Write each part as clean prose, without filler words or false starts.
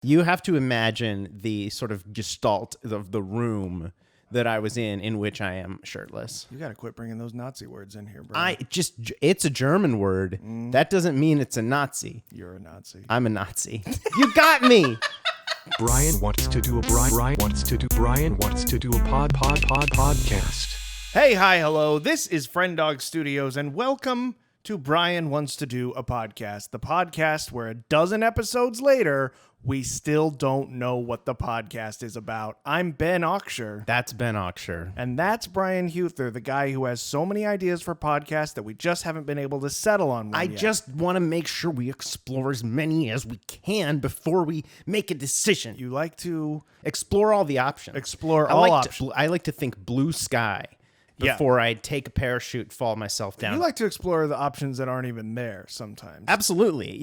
You have to imagine the sort of gestalt of the room that I was in which I am shirtless. You got to quit bringing those Nazi words in here, bro. It's a German word. That doesn't mean it's a Nazi. You're a Nazi. I'm a Nazi. You got me. Brian wants to do a podcast. Hey, hi, hello. This is Friend Dog Studios, and welcome to Brian Wants to Do a Podcast, the podcast where a dozen episodes later, we still don't know what the podcast is about. I'm Ben Oxshire. That's Ben Oxshire. And that's Brian Huther, the guy who has so many ideas for podcasts that we just haven't been able to settle on one I yet. just want to make sure we explore as many as we can before we make a decision. You like to Explore all the options. explore all options. I like to think blue sky before I take a parachute, fall myself down. You like to explore the options that aren't even there sometimes. Absolutely.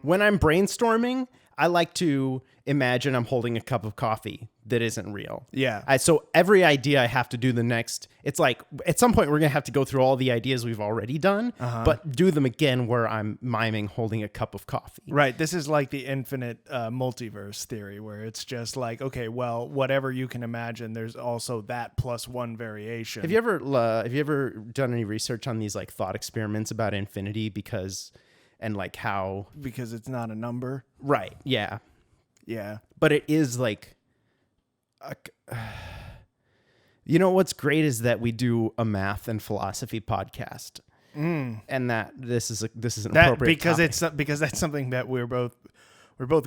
When I'm brainstorming, I like to imagine I'm holding a cup of coffee that isn't real. Yeah. So every idea I have to do the next, it's like at some point we're going to have to go through all the ideas we've already done, but do them again where I'm miming holding a cup of coffee. Right. This is like the infinite multiverse theory where it's just like, okay, well, whatever you can imagine, there's also that plus one variation. Have you ever done any research on these like thought experiments about infinity because it's not a number? Right. Yeah. Yeah. But it is like, what's great is that we do a math and philosophy podcast, and that this is an appropriate topic. because that's something that we're both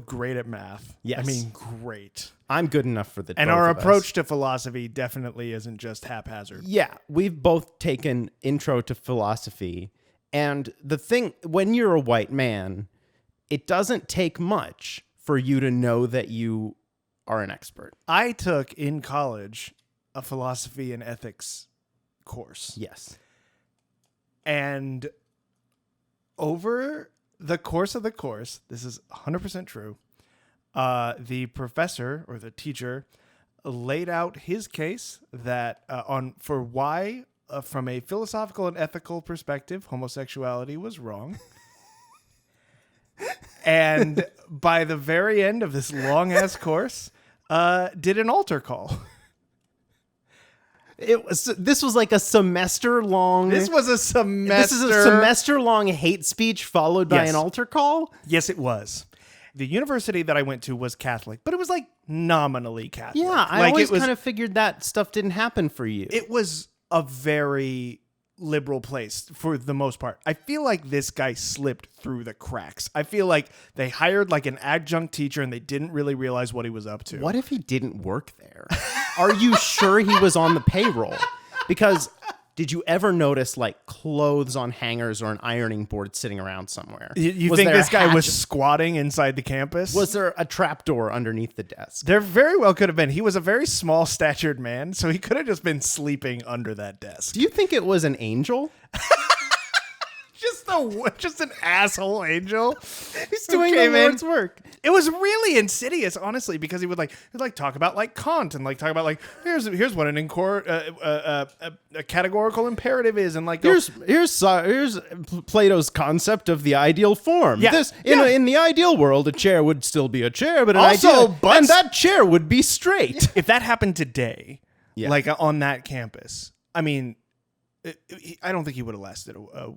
great at math. Yes. I mean, great. I'm good enough for the and both our of us. approach to philosophy definitely isn't just haphazard. Yeah, we've both taken intro to philosophy, and the thing when you're a white man, it doesn't take much for you to know that you are an expert. I took in college a philosophy and ethics course. Yes. And over the course of the course, this is 100% true, the professor or the teacher laid out his case that for why, from a philosophical and ethical perspective, homosexuality was wrong. And by the very end of this long-ass course, did an altar call. This was like a semester-long... This is a semester-long hate speech followed by an altar call? Yes, it was. The university that I went to was Catholic, but it was like nominally Catholic. Yeah, I always kind of figured that stuff didn't happen for you. It was a very liberal place for the most part. I feel like this guy slipped through the cracks. I feel like they hired like an adjunct teacher and they didn't really realize what he was up to. What if he didn't work there? Are you sure he was on the payroll? Because did you ever notice like clothes on hangers or an ironing board sitting around somewhere? You think this guy was squatting inside the campus? Was there a trapdoor underneath the desk? There very well could have been. He was a very small statured man, so he could have just been sleeping under that desk. Do you think it was an angel? Just an asshole angel. He's doing the Lord's work. It was really insidious, honestly, because he would talk about like Kant and like talk about like here's what a categorical imperative is, and like here's Plato's concept of the ideal form. Yeah. In the ideal world, a chair would still be a chair, but and that chair would be straight. If that happened today, like on that campus, I mean, I don't think he would have lasted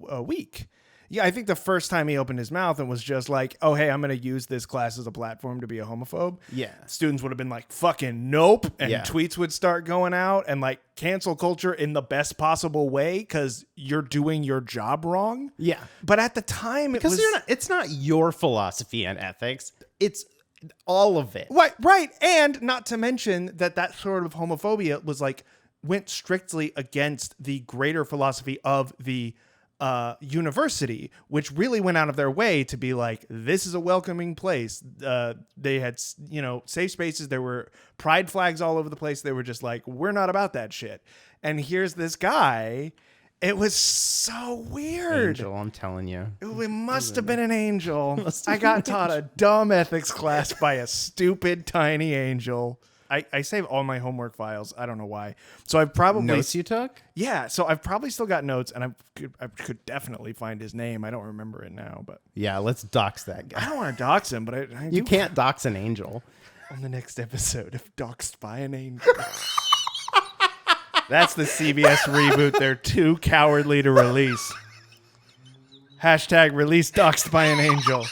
a week. Yeah, I think the first time he opened his mouth and was just like, oh, hey, I'm going to use this class as a platform to be a homophobe. Yeah. Students would have been like, fucking nope. And tweets would start going out and like cancel culture in the best possible way because you're doing your job wrong. Yeah. But at the time, it's not your philosophy and ethics. It's all of it. Right. And not to mention that sort of homophobia was like, went strictly against the greater philosophy of the university, which really went out of their way to be like, this is a welcoming place. They had, safe spaces. There were pride flags all over the place. They were just like, we're not about that shit. And here's this guy. It was so weird. Angel, I'm telling you. It must have been an angel. I got taught a dumb ethics class by a stupid, tiny angel. I save all my homework files. I don't know why. So I've probably Notes you took? Yeah, so I've probably still got notes, and I could definitely find his name. I don't remember it now, but Yeah, let's dox that I guy. don't want to dox him. But I You do can't dox an angel. on the next episode of Doxed by an Angel. That's the CBS reboot. They're too cowardly to release. Hashtag release Doxed by an Angel.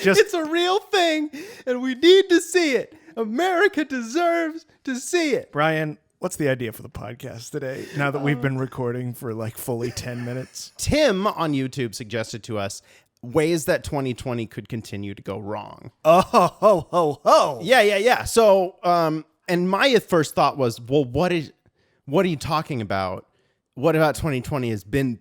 It's a real thing, and we need to see it. America deserves to see it. Brian, what's the idea for the podcast today? Now that we've been recording for like fully 10 minutes. Tim on YouTube suggested to us ways that 2020 could continue to go wrong. Oh, ho, ho, ho. Yeah. So, and my first thought was, well, what are you talking about? What about 2020 has been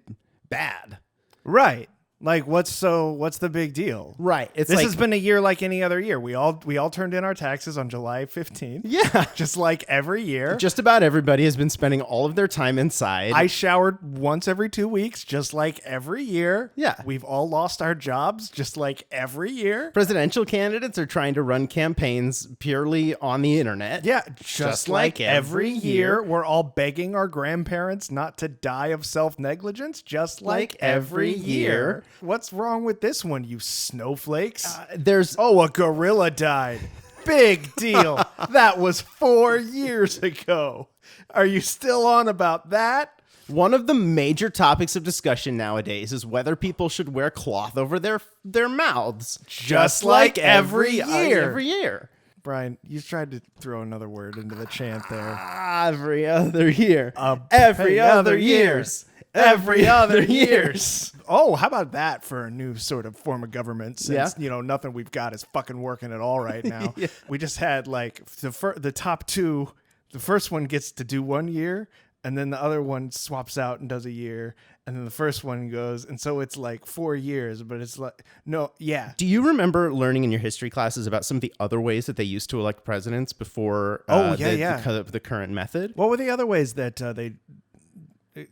bad? Right. Like, what's the big deal? Right. It's This like, has been a year like any other year. We all turned in our taxes on July 15th. yeah. Just like every year. Just about everybody has been spending all of their time inside. I showered once every 2 weeks, just like every year. Yeah. We've all lost our jobs, just like every year. Presidential candidates are trying to run campaigns purely on the internet. Yeah, just like every year. We're all begging our grandparents not to die of self-negligence, just like every year. What's wrong with this one, you snowflakes? There's Oh, a gorilla died. Big deal. That was 4 years ago. Are you still on about that? one of the major topics of discussion nowadays is whether people should wear cloth over their mouths. Just like every year. Every year. Brian, you tried to throw another word into the chant there. Every other year. Every other years. Every other years. Oh, how about that for a new sort of form of government? Since nothing we've got is fucking working at all right now. Yeah. We just had like the top two. The first one gets to do 1 year, and then the other one swaps out and does a year, and then the first one goes, and so it's like 4 years. But it's like Do you remember learning in your history classes about some of the other ways that they used to elect presidents before the current method? What were the other ways that they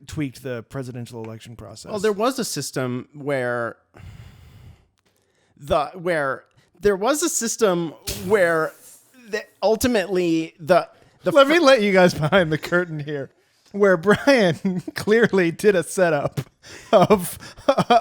tweaked the presidential election process? Well, there was a system where ultimately the Let me let you guys behind the curtain here, where Brian clearly did a setup of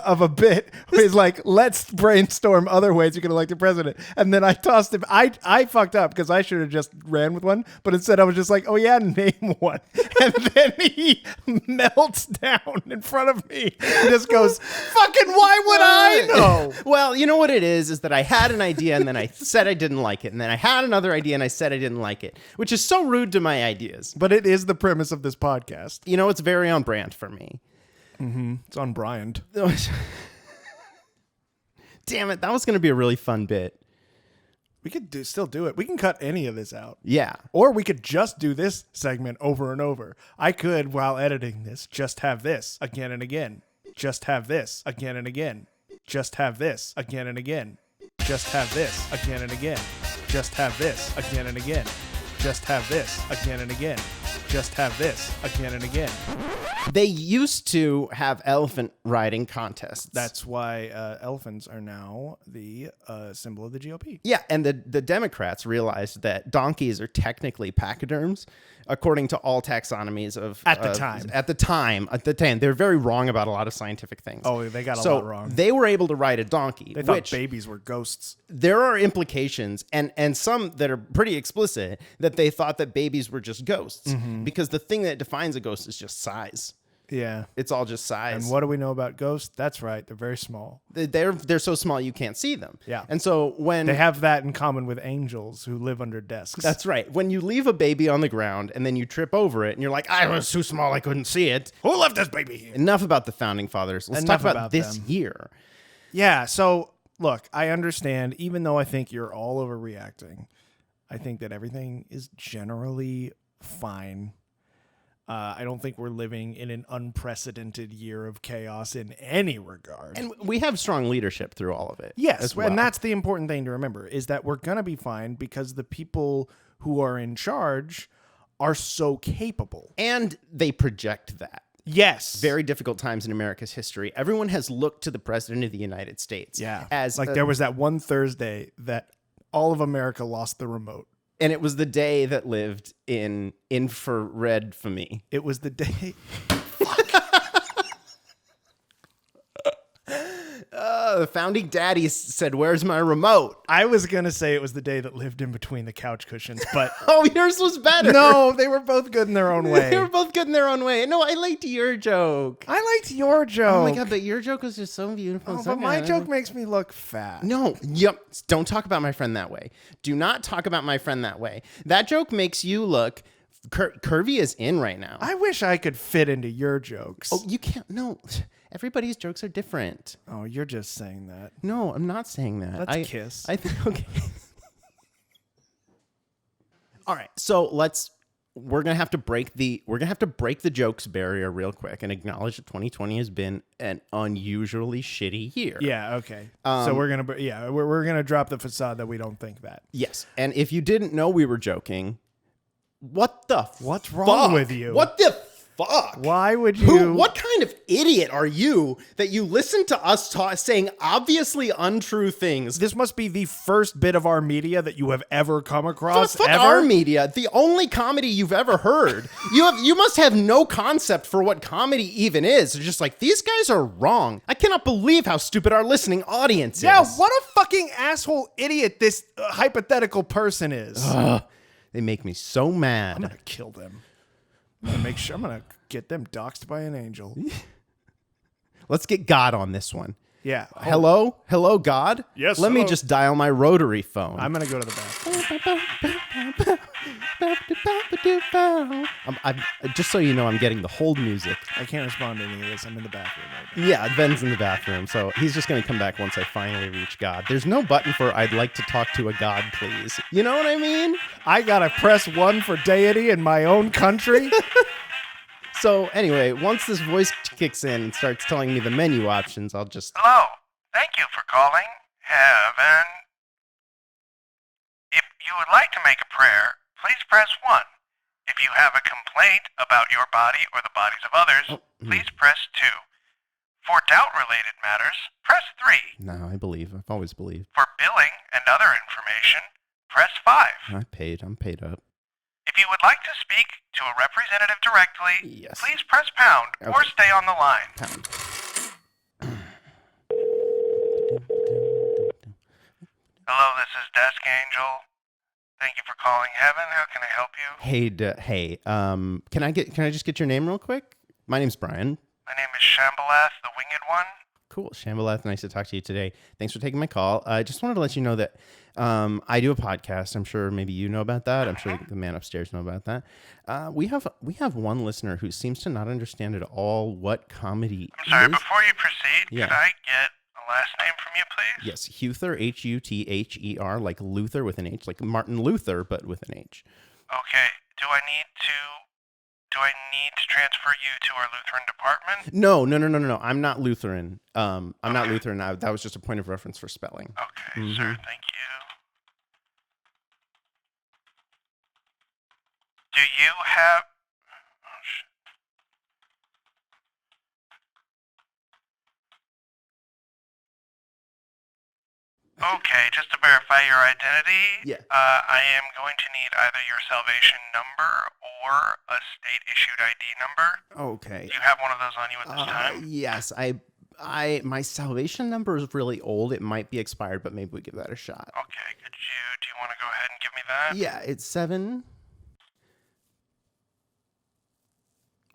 a bit where he's like, let's brainstorm other ways you can elect a president. And then I tossed him. I fucked up because I should have just ran with one. But instead I was just like, oh yeah, name one. And then he melts down in front of me and just goes, fucking why would I know? Well, you know what it is that I had an idea and then I said I didn't like it. And then I had another idea and I said I didn't like it, which is so rude to my ideas. But it is the premise of this podcast. You know, it's very on brand for me. Mm-hmm. It's on Brian. Damn it. That was going to be a really fun bit. We could still do it. We can cut any of this out. Yeah. Or we could just do this segment over and over. I could, while editing this, just have this again and again. Just have this again and again. Just have this again and again. Just have this again and again. Just have this again and again. Just have this again and again. Just have this again and again. They used to have elephant riding contests. That's why elephants are now the symbol of the GOP. Yeah, and the Democrats realized that donkeys are technically pachyderms, according to all taxonomies of... At the time. At the time. They're very wrong about a lot of scientific things. Oh, they got a lot wrong. They were able to ride a donkey. They thought babies were ghosts. There are implications, and some that are pretty explicit, that they thought that babies were just ghosts. Mm-hmm. Because the thing that defines a ghost is just size. Yeah. It's all just size. And what do we know about ghosts? That's right. They're very small. They're so small you can't see them. Yeah. And so when... They have that in common with angels who live under desks. That's right. When you leave a baby on the ground and then you trip over it and you're like, I was too small, I couldn't see it. Who left this baby here? Enough about the founding fathers. Let's talk about this year. Yeah. So, look, I understand, even though I think you're all overreacting, I think that everything is generally fine. I don't think we're living in an unprecedented year of chaos in any regard. And we have strong leadership through all of it. Yes, well. And that's the important thing to remember, is that we're going to be fine because the people who are in charge are so capable. And they project that. Yes. Very difficult times in America's history. Everyone has looked to the president of the United States. Yeah. As like there was that one Thursday that all of America lost the remote. And it was the day that lived in infrared for me. It was the day. The founding daddy said, "Where's my remote?" I was going to say it was the day that lived in between the couch cushions, but Oh, yours was better. no, they were both good in their own way. They were both good in their own way. No, I liked your joke. I liked your joke. Oh my God, but your joke was just so beautiful. Oh, so but my good. joke makes me look fat. No, yep. Don't talk about my friend that way. Do not talk about my friend that way. That joke makes you look curvy as in right now. I wish I could fit into your jokes. Oh, you can't. No, everybody's jokes are different. Oh, you're just saying that. No, I'm not saying that. Let's kiss. I think okay. All right, so we're gonna have to break the jokes barrier real quick and acknowledge that 2020 has been an unusually shitty year. Yeah, okay. So we're gonna drop the facade that we don't think that. Yes, and if you didn't know we were joking, What's wrong with you? What the fuck? Why would you? What kind of idiot are you that you listen to us saying obviously untrue things? This must be the first bit of our media that you have ever come across. Fuck ever? our media, the only comedy you've ever heard. You must have no concept for what comedy even is. It's just like, these guys are wrong. I cannot believe how stupid our listening audience is. Yeah, what a fucking asshole idiot this hypothetical person is. They make me so mad. I'm gonna kill them. I'm gonna get them doxxed by an angel. Let's get God on this one. Yeah. Hello, God. Yes, Let me hello. just dial my rotary phone. I'm gonna go to the bathroom. Just so you know, I'm getting the hold music. I can't respond to any of this. I'm in the bathroom right now. Yeah, Ben's in the bathroom, so he's just going to come back once I finally reach God. There's no button for "I'd like to talk to a God, please." You know what I mean? I gotta press 1 for deity in my own country. So anyway, once this voice kicks in and starts telling me the menu options, I'll just... Hello. Thank you for calling Heaven. If you would like to make a prayer, please press 1. If you have a complaint about your body or the bodies of others, please press 2. For doubt-related matters, press 3. No, I believe. I've always believed. For billing and other information, press 5. I'm paid up. If you would like to speak to a representative directly, Yes. please press pound or Okay. stay on the line. Pound. Hello, this is Desk Angel. Thank you for calling Heaven. How can I help you? Hey, can I just get your name real quick? My name's Brian. My name is Shambalath, the Winged One. Cool. Shambalath, nice to talk to you today. Thanks for taking my call. I just wanted to let you know that I do a podcast. I'm sure maybe you know about that. I'm sure the man upstairs know about that. We have one listener who seems to not understand at all what comedy I'm sorry, is. before you proceed, Yeah. could I get a last name from you, please? Yes, Huther, Huther, like Luther with an H, like Martin Luther, but with an H. Okay. Do I need to transfer you to our Lutheran department? No. I'm not Lutheran. I'm not Lutheran. That was just a point of reference for spelling. Okay, sir. Thank you. Do you have... Oh, shit. Okay, just to verify your identity, Yeah. I am going to need either your salvation number or a state-issued ID number. Okay. Do you have one of those on you at this time? Yes, my salvation number is really old. It might be expired, but maybe we give that a shot. Okay, do you want to go ahead and give me that? Yeah, it's 7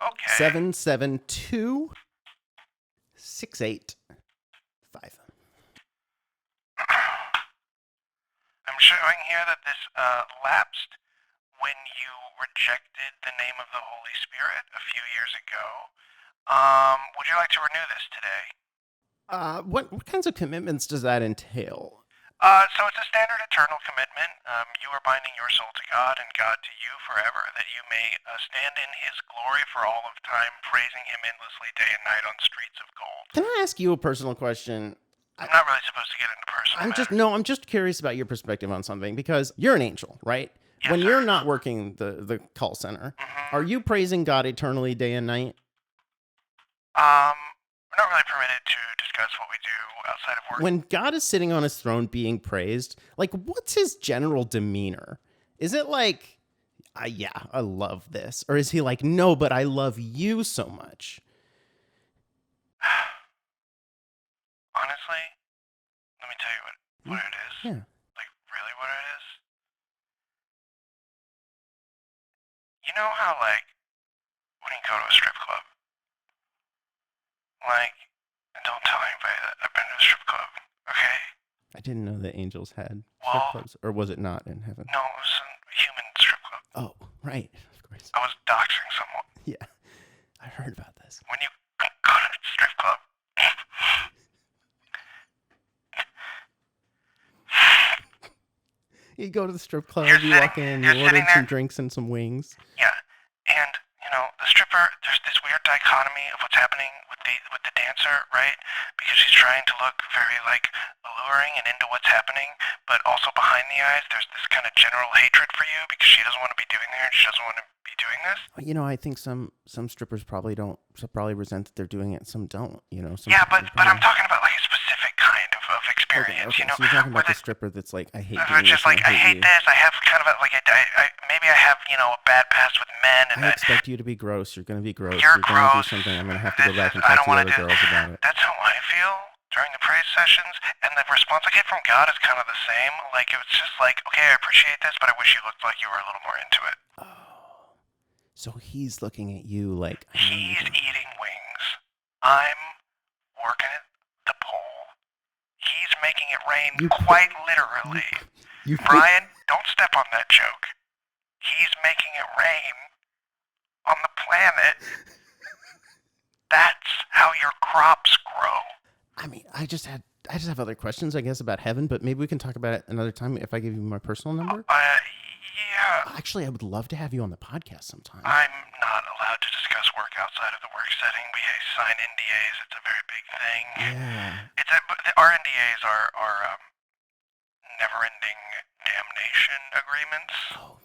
Okay. 772 685. I'm showing here that this lapsed when you rejected the name of the Holy Spirit a few years ago. Would you like to renew this today? What kinds of commitments does that entail? So it's a standard eternal commitment. You are binding your soul to God and God to you forever, that you may stand in His glory for all of time, praising Him endlessly day and night on streets of gold. Can I ask you a personal question? I'm not really supposed to get into personal I'm just curious about your perspective on something, because you're an angel, right? Yes, when sir. you're not working the call center, are you praising God eternally day and night? not really permitted to discuss what we do outside of work. When God is sitting on his throne being praised, like, what's his general demeanor? Is it like, yeah, I love this? Or is he like, no, but I love you so much? Honestly, let me tell you what it is. Yeah. Like, really what it is? You know how, like, when you go to a strip club, like, and don't tell anybody that I've been to a strip club, okay? I didn't know that angels had strip Well, clubs. Or was it not in heaven? No, it was a human strip club. Oh, right. Of course. I was doxing someone. Yeah. I heard about this. When you go to a strip club, You go to the strip club, You're you walk in, you you're order sitting some there. drinks and some wings. yeah, and you know the stripper. There's this weird dichotomy of what's happening with the dancer, right? Because she's trying to look very like alluring and into what's happening, but also behind the eyes, there's this kind of general hatred for you because she doesn't want to be doing there and she doesn't want to be doing this. You know, I think some strippers probably resent that they're doing it. Some don't. You know. Some Yeah, strippers but I'm probably- talking about like a specific kind of experience. Okay, You know, so you're talking where about the stripper that's like, I hate It's doing just this. like and I hate you. this. I have kind of a, like maybe I have a bad past with men, and I expect you to be gross. You're going to be gross. You're going to do gross. something. I'm going to have to go back and I talk don't to the wanna other do- girls about it. That's how I feel during the praise sessions, and the response I get from God is kind of the same. Like it's just like, okay, I appreciate this, but I wish you looked like you were a little more into it. Oh. So he's looking at you like, I know you He's don't- eating wings. I'm working at the pole. He's making it rain You- quite literally. you Brian, don't step on that joke. He's making it rain on the planet. That's how your crops grow. I mean, I just have other questions, I guess, about heaven, but maybe we can talk about it another time if I give you my personal number. Yeah, Actually, I would love to have you on the podcast sometime. I'm not allowed to discuss work outside of the work setting. We sign NDAs. It's a very big thing. Yeah. But our NDAs are never-ending damnation agreements. Oh,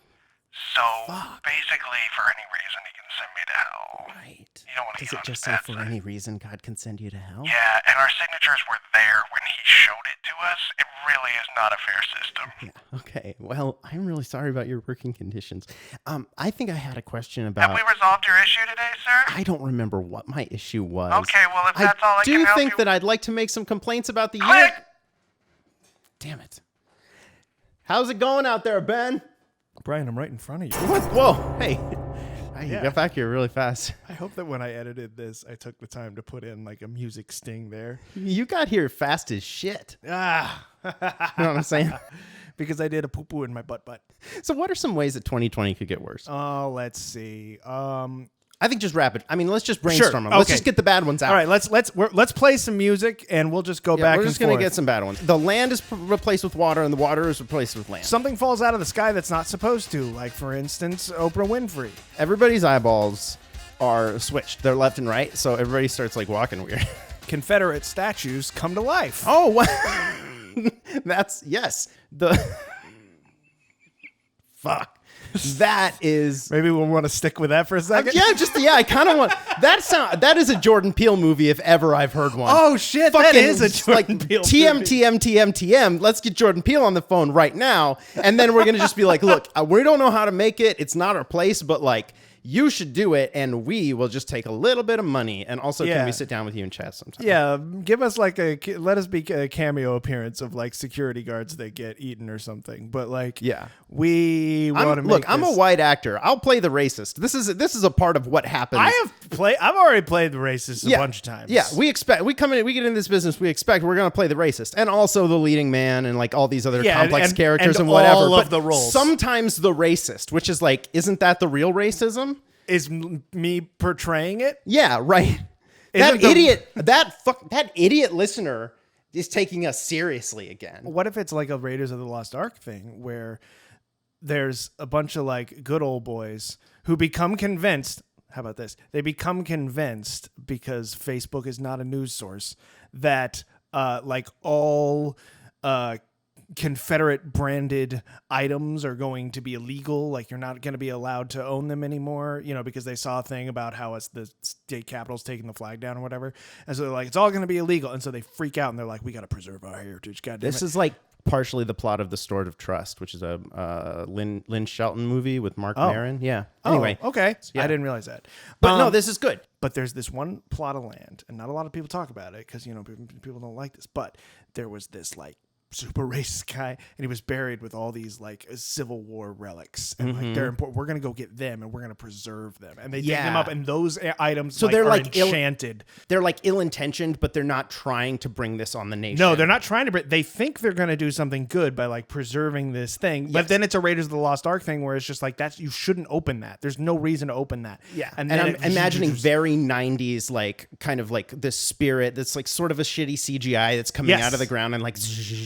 So fuck. basically, for any reason, he can send me to hell. right. You don't want to Does get it on just his say bad for side. any reason God can send you to hell? Yeah, and our signatures were there when he showed it to us. It really is not a fair system. Yeah. Okay. Well, I'm really sorry about your working conditions. I think I had a question Have about. we resolved your issue today, sir? I don't remember what my issue was. Okay, well, if that's all I can do help think you- that I'd like to make some complaints about the Click! year. Damn it. How's it going out there, Ben? Brian, I'm right in front of you. What? Whoa. Hey. You Yeah. got back here really fast. I hope that when I edited this, I took the time to put in like a music sting there. You got here fast as shit. Ah, You know what I'm saying? because I did a poo-poo in my butt. So what are some ways that 2020 could get worse? Oh, let's see. I think just rapid. I mean, let's just brainstorm them. Let's okay. just get the bad ones out. All right, let's play some music and we'll just go back we're and just gonna forth. get some bad ones. The land is replaced with water, and the water is replaced with land. Something falls out of the sky that's not supposed to, like for instance, Oprah Winfrey. Everybody's eyeballs are switched. They're left and right, so everybody starts like walking weird. Confederate statues come to life. Oh, wow. That's yes. The fuck. That is. Maybe we'll want to stick with that for a second. I kind of want that is a Jordan Peele movie if ever I've heard one. Oh shit, that Fucking, is a Jordan Peele TM, movie. TM, TM, TM. Let's get Jordan Peele on the phone right now. And then we're going to just be like, look, we don't know how to make it. It's not our place, but like, you should do it. And we will just take a little bit of money. And also, Yeah. can we sit down with you and chat sometime? Yeah, give us like let us be a cameo appearance of like security guards that get eaten or something. But like, Yeah. we want to make. I'm a this- white actor. I'll play the racist. This is a part of what happens. I've already played the racist a bunch of times. Yeah, we get in this business, we're going to play the racist and also the leading man and like all these other Yeah, complex and characters and whatever. all of but the roles. Sometimes the racist, which is like, isn't that the real racism? Is me portraying it? Yeah, right. Isn't That idiot listener is taking us seriously again. What if it's like a Raiders of the Lost Ark thing where there's a bunch of like good old boys who become convinced. How about this? They become convinced because Facebook is not a news source that like all Confederate branded items are going to be illegal. Like you're not going to be allowed to own them anymore, because they saw a thing about how it's the state capitol's taking the flag down or whatever. And so they're like, it's all going to be illegal. And so they freak out and they're like, we got to preserve our heritage. God damn This it. is like partially the plot of The Sword of Trust, which is a Lynn Shelton movie with Mark Maron. Yeah. Anyway. Oh, okay. Yeah. I didn't realize that. But no, this is good. But there's this one plot of land, and not a lot of people talk about it because, people don't like this. But there was this like super racist guy, and he was buried with all these like Civil War relics, and like they're important. We're gonna go get them, and we're gonna preserve them. And they dig them up, and those items So they're are like enchanted. They're like ill-intentioned, but they're not trying to bring this on the nation. No, they're not trying to. They think they're gonna do something good by like preserving this thing, but then it's a Raiders of the Lost Ark thing where it's just like you shouldn't open that. There's no reason to open that. Yeah, and I'm then imagining very 90s, like kind of like this spirit that's like sort of a shitty CGI that's coming out of the ground and like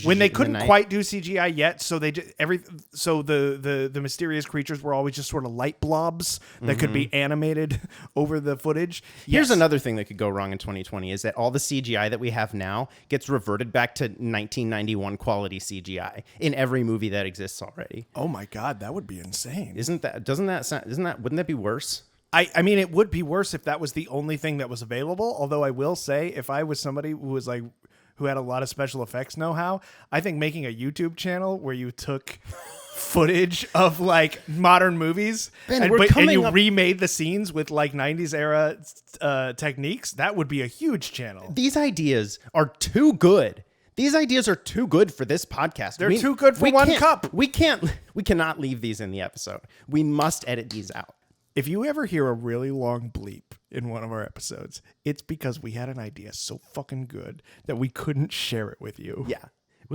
when they in the couldn't night. quite do CGI yet, so they the mysterious creatures were always just sort of light blobs that could be animated over the footage. Here's another thing that could go wrong in 2020 is that all the CGI that we have now gets reverted back to 1991 quality CGI in every movie that exists already. Oh my God, that would be insane. Wouldn't that be worse? I mean, it would be worse if that was the only thing that was available. Although I will say, if I was somebody who had a lot of special effects know-how, I think making a YouTube channel where you took footage of like modern movies and you remade the scenes with like 90s era techniques, that would be a huge channel. These ideas are too good. These ideas are too good for this podcast. They're too good for one cup. We cannot leave these in the episode. We must edit these out. If you ever hear a really long bleep in one of our episodes, it's because we had an idea so fucking good that we couldn't share it with you. Yeah.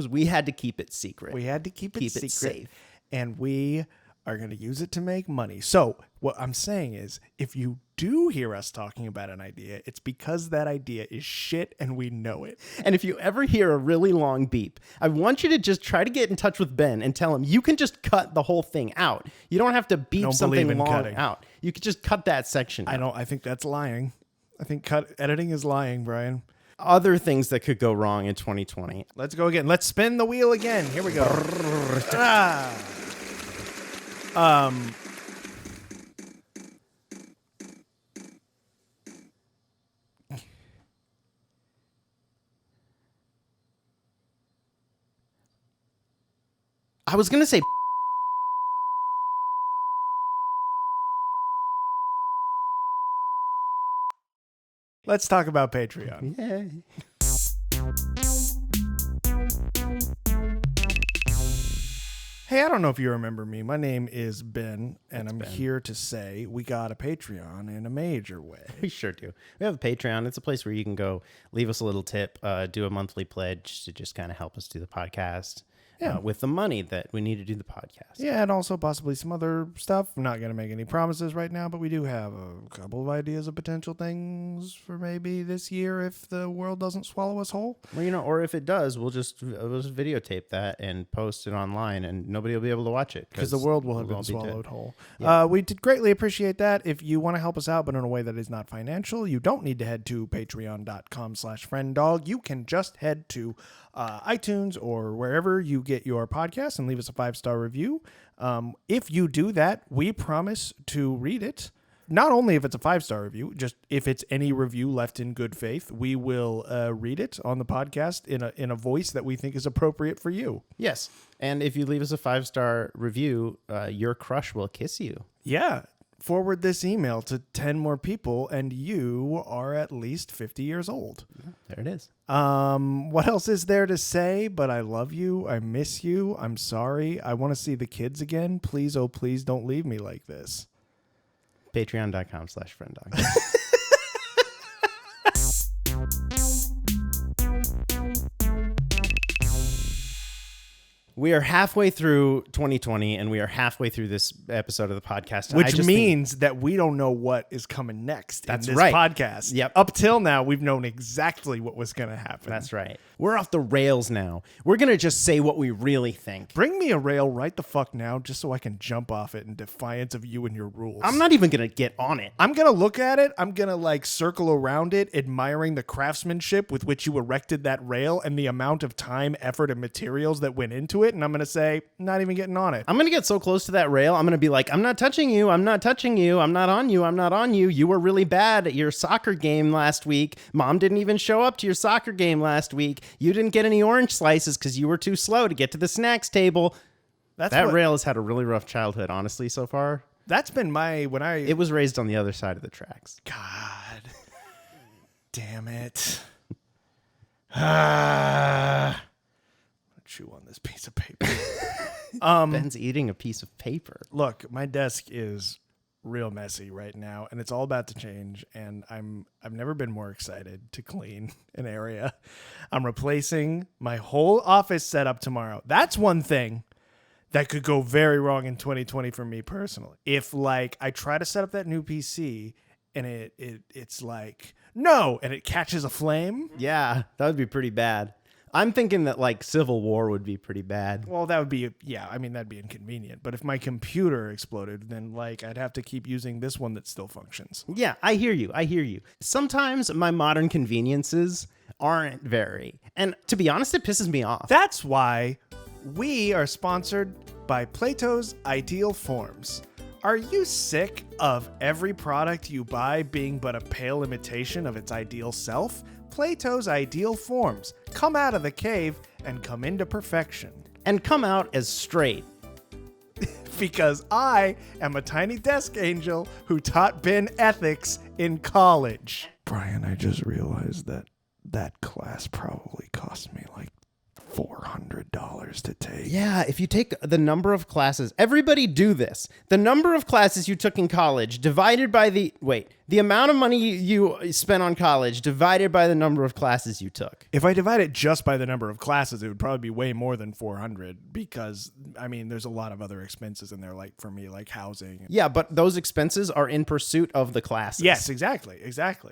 We had to keep it secret. We had to keep it secret. Safe. And we are going to use it to make money. So what I'm saying is, if you do hear us talking about an idea, it's because that idea is shit and we know it. And if you ever hear a really long beep, I want you to just try to get in touch with Ben and tell him you can just cut the whole thing out. You don't have to beep something long out. You could just cut that section out. I think that's lying. I think editing is lying, Brian. Other things that could go wrong in 2020. Let's go again. Let's spin the wheel again. Here we go. I was going to say let's talk about Patreon. Yay. Hey, I don't know if you remember me. My name is Ben, and I'm here to say we got a Patreon in a major way. We sure do. We have a Patreon. It's a place where you can go leave us a little tip, do a monthly pledge to just kind of help us do the podcast. With the money that we need to do the podcast. Yeah, and also possibly some other stuff. I'm not going to make any promises right now, but we do have a couple of ideas of potential things for maybe this year if the world doesn't swallow us whole. Well, or if it does, we'll just videotape that and post it online, and nobody will be able to watch it. Because the world will have been swallowed whole. Yeah. We did greatly appreciate that. If you want to help us out, but in a way that is not financial, you don't need to head to patreon.com/frienddog. You can just head to iTunes or wherever you get your podcast and leave us a 5-star review. If you do that, we promise to read it. Not only if it's a 5-star review, just if it's any review left in good faith, we will read it on the podcast in a voice that we think is appropriate for you. Yes. And if you leave us a 5-star review, your crush will kiss you. Yeah. Forward this email to 10 more people and you are at least 50 years old. There it is. What else is there to say? But I love you. I miss you. I'm sorry. I want to see the kids again. Please, oh, please don't leave me like this. Patreon.com/frienddog. We are halfway through 2020, and we are halfway through this episode of the podcast. And I Which just means that we don't know what is coming next That's in this right. podcast. Yep. Up till now, we've known exactly what was going to happen. That's right. We're off the rails now. We're going to just say what we really think. Bring me a rail right the fuck now just so I can jump off it in defiance of you and your rules. I'm not even going to get on it. I'm going to look at it. I'm going to like circle around it, admiring the craftsmanship with which you erected that rail and the amount of time, effort, and materials that went into it. And I'm going to say, not even getting on it. I'm going to get so close to that rail. I'm going to be like, I'm not touching you. I'm not touching you. I'm not on you. I'm not on you. You were really bad at your soccer game last week. Mom didn't even show up to your soccer game last week. You didn't get any orange slices because you were too slow to get to the snacks table. That rail has had a really rough childhood, honestly, so far. That's been It was raised on the other side of the tracks. God damn it. Chew on this piece of paper. Ben's eating a piece of paper. Look, my desk is real messy right now, and it's all about to change. And I've never been more excited to clean an area. I'm replacing my whole office setup tomorrow. That's one thing that could go very wrong in 2020 for me personally. If like I try to set up that new PC and it's like no, and it catches a flame. Yeah, that would be pretty bad. I'm thinking that like Civil War would be pretty bad. Well, that would be, that'd be inconvenient. But if my computer exploded, then like I'd have to keep using this one that still functions. Yeah, I hear you. Sometimes my modern conveniences aren't very. And to be honest, it pisses me off. That's why we are sponsored by Plato's Ideal Forms. Are you sick of every product you buy being but a pale imitation of its ideal self? Plato's Ideal Forms. Come out of the cave and come into perfection. And come out as straight. Because I am a tiny desk angel who taught Ben ethics in college. Brian, I just realized that class probably cost me like $400 to take. Yeah, if you take the number of classes, everybody do this. The number of classes you took in college divided by the amount of money you spent on college divided by the number of classes you took. If I divide it just by the number of classes, it would probably be way more than 400 because, I mean, there's a lot of other expenses in there, like for me, like housing. Yeah, but those expenses are in pursuit of the classes. Yes, exactly.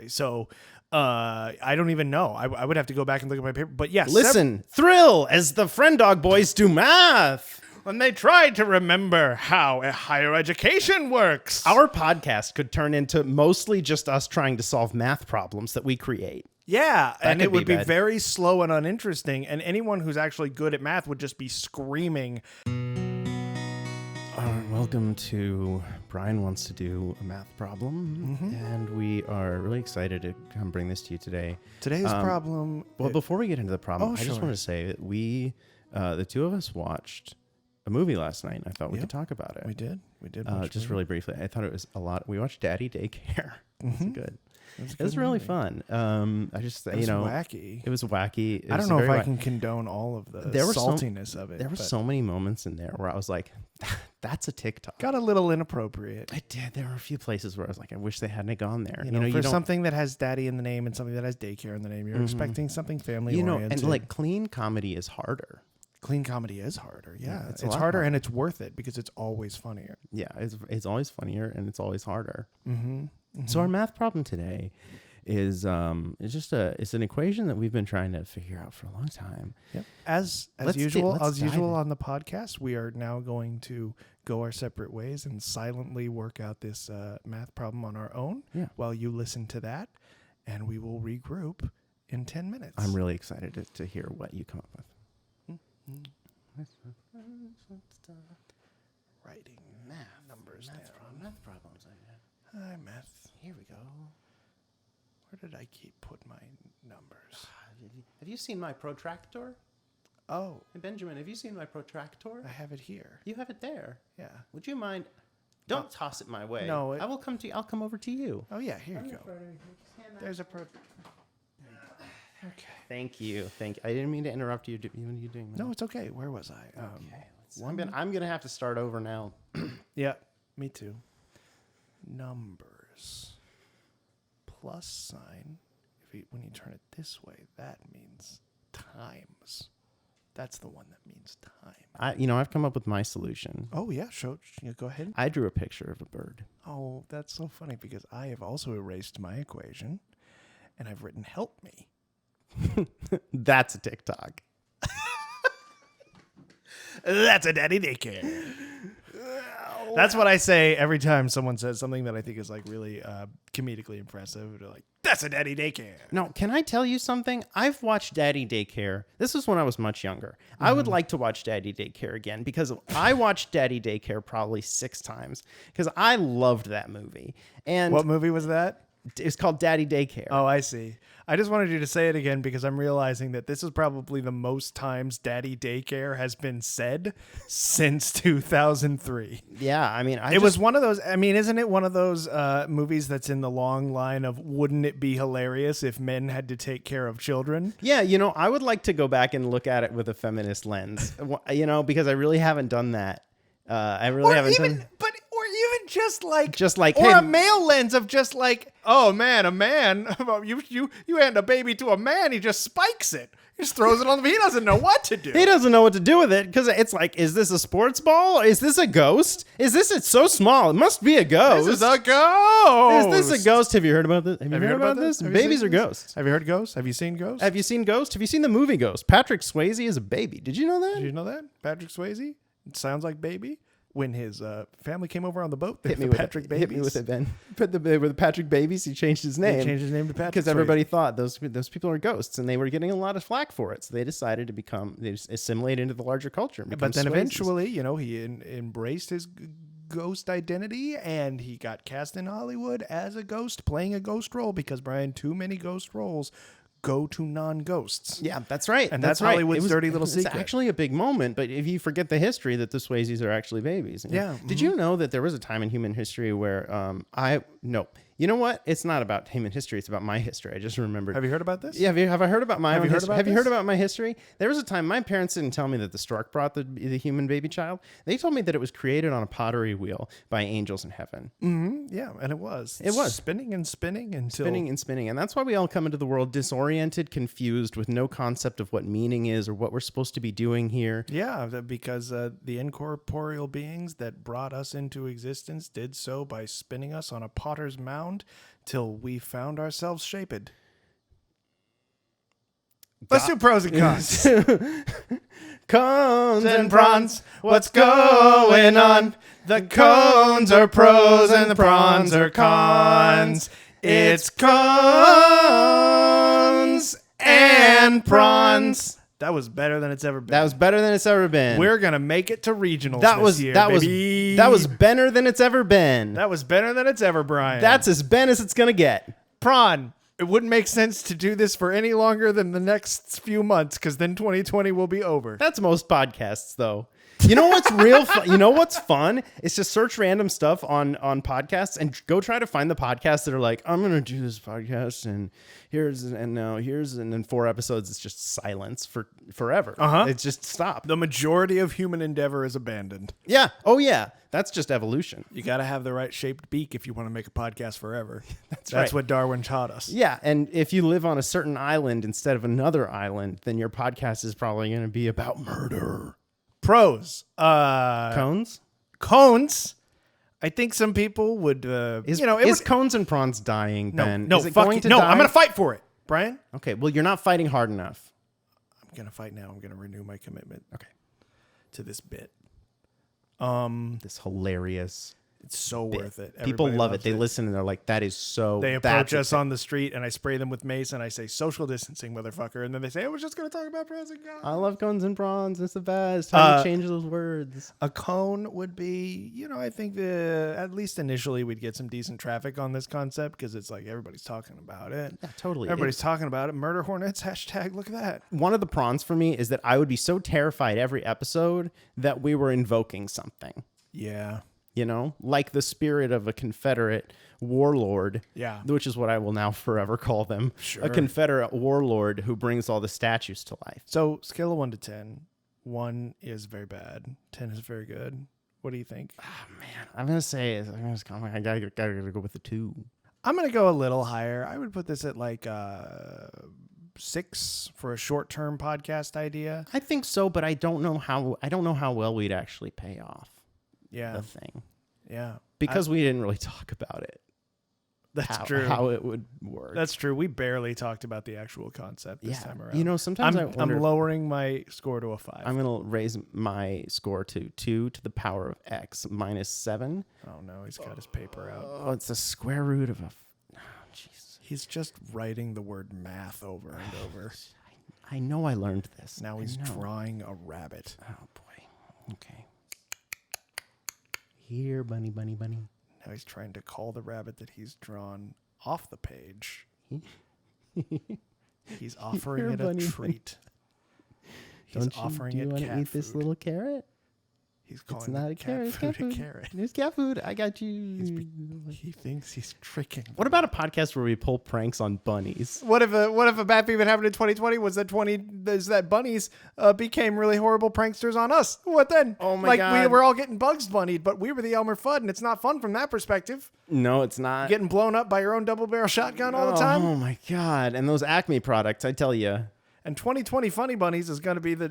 So I don't even know. I would have to go back and look at my paper. But yes. Listen, thrill as the Friend Dog Boys do math. When they try to remember how a higher education works. Our podcast could turn into mostly just us trying to solve math problems that we create. Yeah, and it would be bad. very slow and uninteresting, and anyone who's actually good at math would just be screaming. Welcome to Brian Wants to Do a Math Problem, and we are really excited to come bring this to you today. Today's problem... Well, before we get into the problem, I just sure. want to say that we, the two of us, watched a movie last night, and I thought we could talk about it. We did. Just really briefly. I thought it was a lot. We watched Daddy Daycare. It was good. It was really fun. It was wacky. It was wacky. I don't know if I can condone all of the saltiness of it. There were so many moments in there where I was like, that's a TikTok. Got a little inappropriate. I did. There were a few places where I was like, I wish they hadn't gone there. For something that has daddy in the name and something that has daycare in the name, you're expecting something family-oriented. And like clean comedy is harder. Clean comedy is harder. Yeah, it's it's a lot harder harder. and it's worth it because it's always funnier. Yeah, it's always funnier and it's always harder. So our math problem today is it's an equation that we've been trying to figure out for a long time. Yep. As usual on the podcast, we are now going to go our separate ways and silently work out this math problem on our own while you listen to that, and we will regroup in 10 minutes. I'm really excited to hear what you come up with. Writing numbers down. Math problems. Hi, math. Here we go. Where did I put my numbers? Have you seen my protractor? Oh, Hey, Benjamin, have you seen my protractor? I have it here. You have it there. Yeah. Would you mind? Don't toss it my way. No, I will come to you. I'll come over to you. Oh yeah, here you go. There's a Okay. Thank you. I didn't mean to interrupt you when you doing that. No, it's okay. Where was I? Okay. I'm gonna have to start over now. Yeah, me too. Numbers. Plus sign. When you turn it this way, that means times. That's the one that means time. I've come up with my solution. Oh, yeah. Go ahead. I drew a picture of a bird. Oh, that's so funny because I have also erased my equation and I've written help me. That's a TikTok. That's a daddy daycare. That's what I say every time someone says something that I think is like really comedically impressive. They're like, that's a daddy daycare. No, can I tell you something? I've watched Daddy Daycare. This was when I was much younger. I would like to watch Daddy Daycare again because I watched Daddy Daycare probably 6 times because I loved that movie. And What movie was that? it's called Daddy Daycare. Oh, I see. I just wanted you to say it again because I'm realizing that this is probably the most times Daddy Daycare has been said since 2003. Yeah, I mean, It was one of those. I mean, isn't it one of those movies that's in the long line of wouldn't it be hilarious if men had to take care of children? Yeah, I would like to go back and look at it with a feminist lens, because I really haven't done that. I really haven't done. Or even just like, hey, a male lens of just like, oh man, a man, you hand a baby to a man, he just spikes it. He just throws it on the, he doesn't know what to do. he doesn't know what to do with it because it's like, is this a sports ball? Is this a ghost? It's so small. It must be a ghost. This is a ghost. Is this a ghost? Have you heard about this? Have you heard about this? Have you Babies seen are this? ghosts. Have you heard Ghost? Have you seen Ghost? Have you seen Ghost? Have you seen the movie Ghost? Patrick Swayze is a baby. Did you know that? Did you know that? Patrick Swayze? It sounds like baby. When his family came over on the boat, Hit me with Patrick Babies. Hit me with it, Ben. With Patrick Babies, he changed his name. He changed his name to Patrick because everybody thought those people are ghosts, and they were getting a lot of flack for it. So they decided to they just assimilate into the larger culture. But then eventually, he embraced his ghost identity, and he got cast in Hollywood as a ghost, playing a ghost role. Because Brian, too many ghost roles go to non-ghosts. Yeah, that's right. And that's Hollywood's dirty little secret. It's actually a big moment, but if you forget the history that the Swayzes are actually babies. Yeah. Did you know that there was a time in human history where you know what? It's not about human history. It's about my history. I just remembered. Have you heard about this? Yeah. Have I heard about my own history? Have you heard this? about my history? There was a time my parents didn't tell me that the stork brought the human baby child. They told me that it was created on a pottery wheel by angels in heaven. Mm-hmm. Yeah, and it was. It was. Spinning and spinning until... Spinning and spinning. And that's why we all come into the world disoriented, confused, with no concept of what meaning is or what we're supposed to be doing here. Yeah, because the incorporeal beings that brought us into existence did so by spinning us on a potter's mound till we found ourselves shaped. Let's do pros and cons. Cones and prawns, what's going on? The cones are pros and the prawns are cons. It's cones and prawns. That was better than it's ever been. That was better than it's ever been. We're gonna make it to regionals this year, baby. That was better than it's ever been. That was better than it's ever, Brian. That's as Ben as it's gonna get. Prawn. It wouldn't make sense to do this for any longer than the next few months, because then 2020 will be over. That's most podcasts, though. You know what's real fun? You know what's fun? Is to search random stuff on podcasts and go try to find the podcasts that are like, I'm going to do this podcast and then 4 episodes. It's just silence for forever. It's just stop. The majority of human endeavor is abandoned. Yeah. Oh, yeah. That's just evolution. You got to have the right shaped beak if you want to make a podcast forever. That's right. what Darwin taught us. Yeah. And if you live on a certain island instead of another island, then your podcast is probably going to be about murder. Pros. Cones? Cones. I think some people would, is cones and prawns dying, Ben? No, is it fuck going you. to No, die? I'm going to fight for it, Brian. Okay, well, you're not fighting hard enough. I'm going to fight now. I'm going to renew my commitment. Okay. To this bit. This hilarious. It's so worth it. People Everybody love it. loves They listen and they're like, that is so... They approach us on the street and I spray them with mace and I say, social distancing, motherfucker. And then they say, I was just going to talk about pros and cons. I love cones and prawns. It's the best. Time to change those words. A cone would be, I think at least initially we'd get some decent traffic on this concept because it's like everybody's talking about it. Yeah, totally. Everybody's talking about it. Murder hornets, hashtag, look at that. One of the prawns for me is that I would be so terrified every episode that we were invoking something. Yeah. Like the spirit of a Confederate warlord. Yeah. Which is what I will now forever call them. Sure. A Confederate warlord who brings all the statues to life. So, scale of 1 to 10. 1 is very bad. 10 is very good. What do you think? Oh, man. I'm going to say, I gotta go with the 2. I'm going to go a little higher. I would put this at like 6 for a short-term podcast idea. I think so, but I don't know how well we'd actually pay off Yeah. the thing. Yeah. Because we didn't really talk about it. That's how, true. How it would work. That's true. We barely talked about the actual concept this time around. You know, sometimes I'm lowering my score to a 5. I'm going to raise my score to 2 to the power of x minus 7. Oh, no. He's got his paper out. Oh, it's the square root of a... Oh, jeez. He's just writing the word math over and over. I know I learned this. Now he's drawing a rabbit. Oh, boy. Okay. Here, bunny, bunny, bunny. Now he's trying to call the rabbit that he's drawn off the page. He's offering it a treat. He's offering it cat food. Do you want to eat this little carrot? He's calling it's not a carrot. It's cat food. It's cat food. I got you. He thinks he's tricking. What about a podcast where we pull pranks on bunnies? What if a bad thing that happened in 2020 was that bunnies became really horrible pranksters on us? What then? Oh my God. We were all getting bugs bunnied, but we were the Elmer Fudd, and it's not fun from that perspective. No, it's not. Getting blown up by your own double barrel shotgun all the time. Oh my God. And those Acme products, I tell you. And 2020 Funny Bunnies is going to be the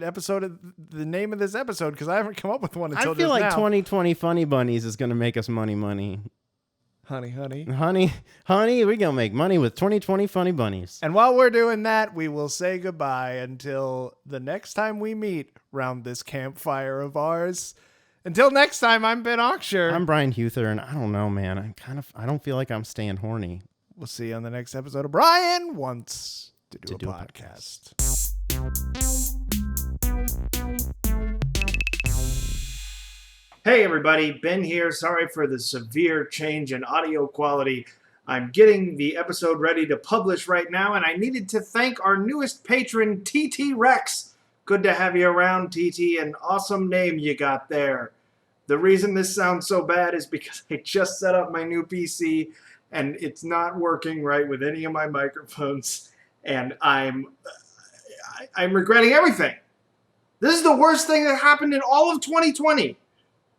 name of this episode because I haven't come up with one until I feel just like now. 2020 Funny Bunnies is going to make us money. Honey. Honey, we're going to make money with 2020 Funny Bunnies. And while we're doing that, we will say goodbye until the next time we meet round this campfire of ours. Until next time, I'm Ben Oxshire. I'm Brian Huther, and I don't know, man. I don't feel like I'm staying horny. We'll see you on the next episode of Brian Wants to do a podcast. Hey everybody, Ben here. Sorry for the severe change in audio quality. I'm getting the episode ready to publish right now, and I needed to thank our newest patron, TT Rex. Good to have you around, TT. An awesome name you got there. The reason this sounds so bad is because I just set up my new PC, and it's not working right with any of my microphones. And I'm regretting everything. This is the worst thing that happened in all of 2020.